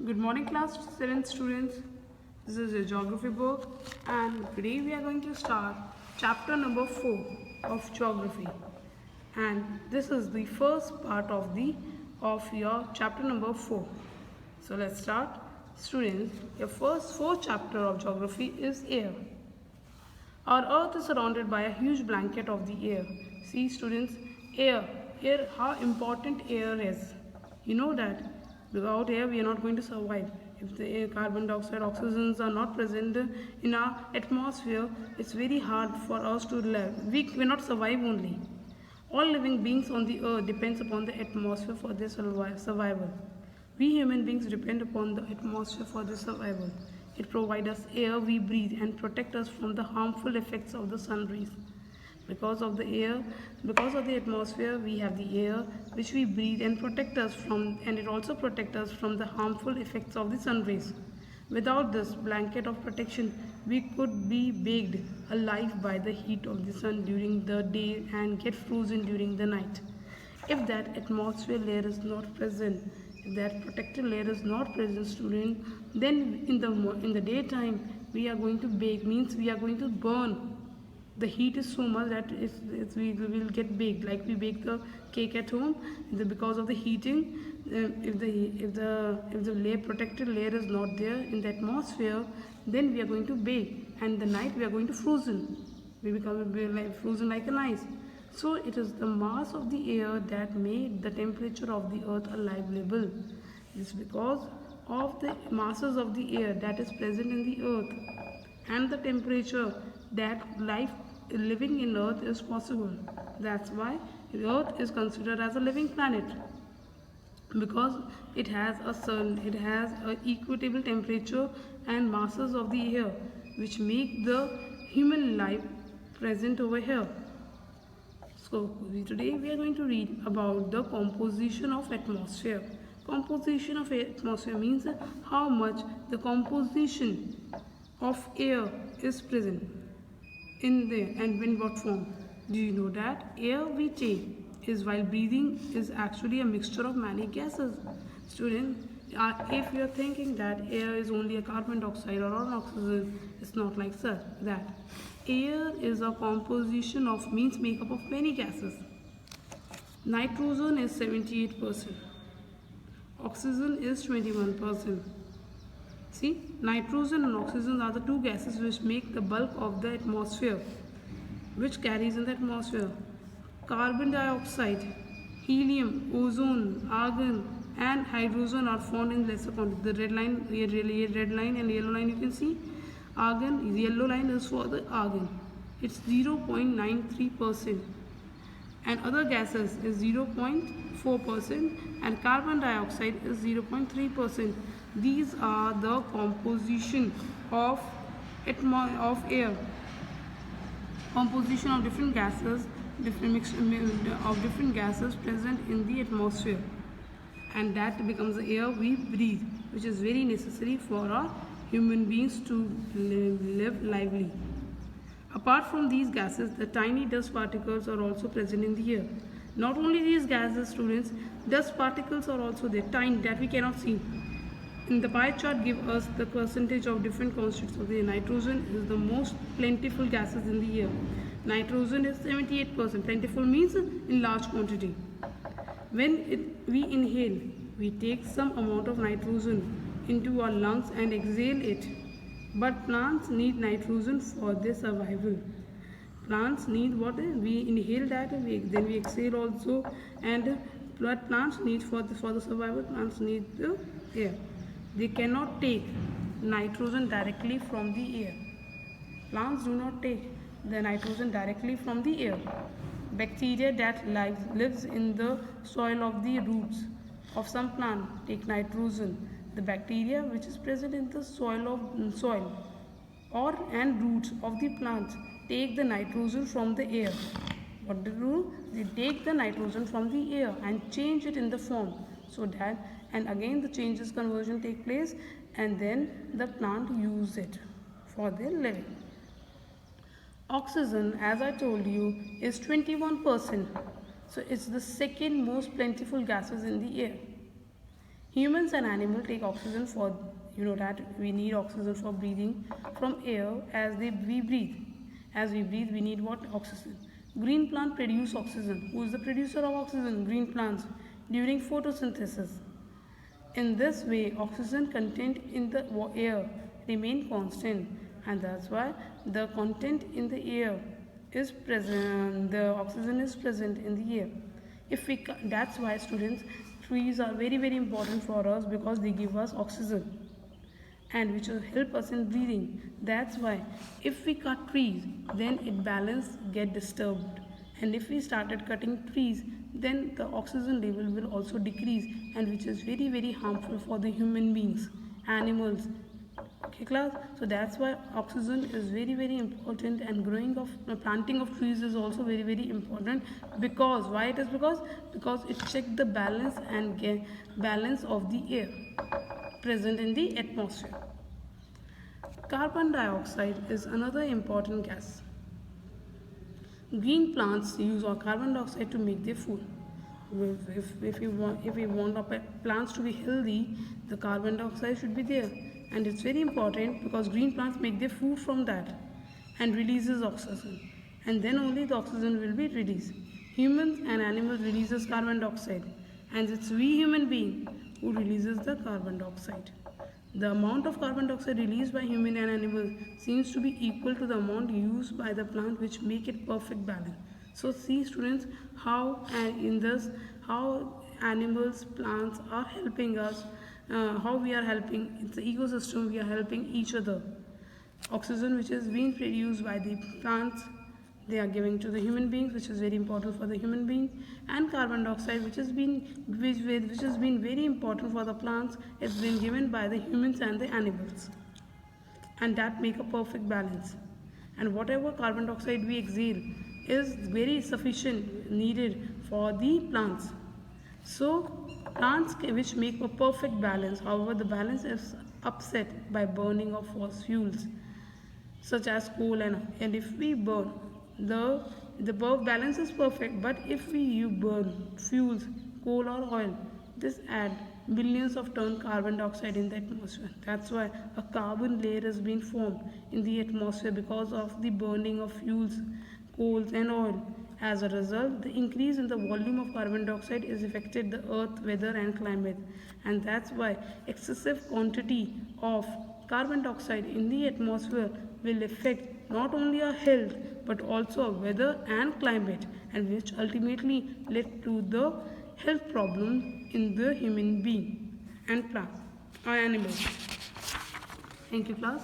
Good morning class 7th students. This is your geography book and today we are going to start chapter number 4 of geography. And this is the first part of your chapter number 4. So let's start. Students, your first 4th chapter of geography is air. Our earth is surrounded by a huge blanket of the air. See students, air, how important air is. You know that without air we are not going to survive. If the air, carbon dioxide, oxygens are not present in our atmosphere, it's very hard for us to live. We cannot survive only. All living beings on the earth depends upon the atmosphere for their survival. We human beings depend upon the atmosphere for their survival. It provides us air we breathe and protect us from the harmful effects of the sun rays. Because of the air, because of the atmosphere, we have the air which we breathe and protect us from, and it also protects us from the harmful effects of the sun rays. Without this blanket of protection, we could be baked alive by the heat of the sun during the day and get frozen during the night. If that atmosphere layer is not present, if that protective layer is not present, student, then in the daytime we are going to bake, means we are going to burn. The heat is so much that we will get baked, like we bake the cake at home. Because of the heating, if the layer, protected layer is not there in the atmosphere, then we are going to bake, and the night we are going to frozen. We become like frozen like an ice. So it is the mass of the air that made the temperature of the earth livable. It's because of the masses of the air that is present in the earth and the temperature that life living in earth is possible. That's why the earth is considered as a living planet, because it has a sun, it has a equitable temperature and masses of the air which make the human life present over here. So today we are going to read about the composition of atmosphere. Composition of atmosphere means how much the composition of air is present in there and in what form. Do you know that air we take is while breathing is actually a mixture of many gases? Student, if you are thinking that air is only a carbon dioxide or an oxygen, it's not like that. Air is a composition of, means makeup of many gases. Nitrogen is 78%. Oxygen is 21%. See, nitrogen and oxygen are the two gases which make the bulk of the atmosphere, which carries in the atmosphere. Carbon dioxide, helium, ozone, argon, and hydrogen are found in lesser quantity. The red line and yellow line you can see. Argon, yellow line is for the argon. It's 0.93%. And other gases is 0.4% and carbon dioxide is 0.3%. These are the composition of air. Composition of different gases, different mix of different gases present in the atmosphere, and that becomes the air we breathe, which is very necessary for our human beings to live lively. Apart from these gases, the tiny dust particles are also present in the air. Not only these gases, students, dust particles are also there, tiny, that we cannot see. In the pie chart give us the percentage of different constituents of the air. Nitrogen is the most plentiful gases in the air. Nitrogen is 78%. Plentiful means in large quantity. When we inhale, we take some amount of nitrogen into our lungs and exhale it. But plants need nitrogen for their survival. Plants need what? We inhale that, then we exhale also, and what plants need for the survival? Plants need the air. They cannot take nitrogen directly from the air. Plants do not take the nitrogen directly from the air. Bacteria that lives in the soil of the roots of some plant take nitrogen. The bacteria which is present in the soil and roots of the plants take the nitrogen from the air. What they do? They take the nitrogen from the air and change it in the form, so that, and again the changes conversion take place, and then the plant use it for their living. Oxygen, as I told you, is 21%. So it's the second most plentiful gases in the air. Humans and animals take oxygen for, you know that we need oxygen for breathing from air we breathe. As we breathe, we need what? Oxygen. Green plant produce oxygen. Who is the producer of oxygen? Green plants during photosynthesis. In this way, oxygen content in the air remain constant, and that's why the content in the air is present. The oxygen is present in the air. That's why students, trees are very important for us because they give us oxygen and which will help us in breathing. That's why if we cut trees, then it balance get disturbed, and if we started cutting trees, then the oxygen level will also decrease, and which is very harmful for the human beings, animals. Okay class, so that's why oxygen is very important, and planting of trees is also very important. Because why it is? Because it checks the balance and balance of the air present in the atmosphere. Carbon dioxide is another important gas. Green plants use carbon dioxide to make their food. If we want our plants to be healthy, the carbon dioxide should be there, and it's very important because green plants make their food from that and releases oxygen, and then only the oxygen will be released. Humans and animals releases carbon dioxide, and it's we human being who releases the carbon dioxide. The amount of carbon dioxide released by human and animals seems to be equal to the amount used by the plant, which make it perfect balance. So see students how how animals, plants are helping us, how we are helping. It's the ecosystem, we are helping each other. Oxygen which is being produced by the plants, they are giving to the human beings, which is very important for the human beings, and carbon dioxide which has been very important for the plants, it's been given by the humans and the animals, and that make a perfect balance. And whatever carbon dioxide we exhale is very sufficient needed for the plants. So plants which make a perfect balance, however the balance is upset by burning of fossil fuels such as coal, and if we burn the balance is perfect, but if you burn fuels, coal or oil, this add billions of ton carbon dioxide in the atmosphere. That's why a carbon layer has been formed in the atmosphere because of the burning of fuels, coals and oil. As a result, the increase in the volume of carbon dioxide is affected the earth, weather and climate, and that's why excessive quantity of carbon dioxide in the atmosphere will affect not only our health but also our weather and climate, and which ultimately led to the health problem in the human being and plant or animals. Thank you class.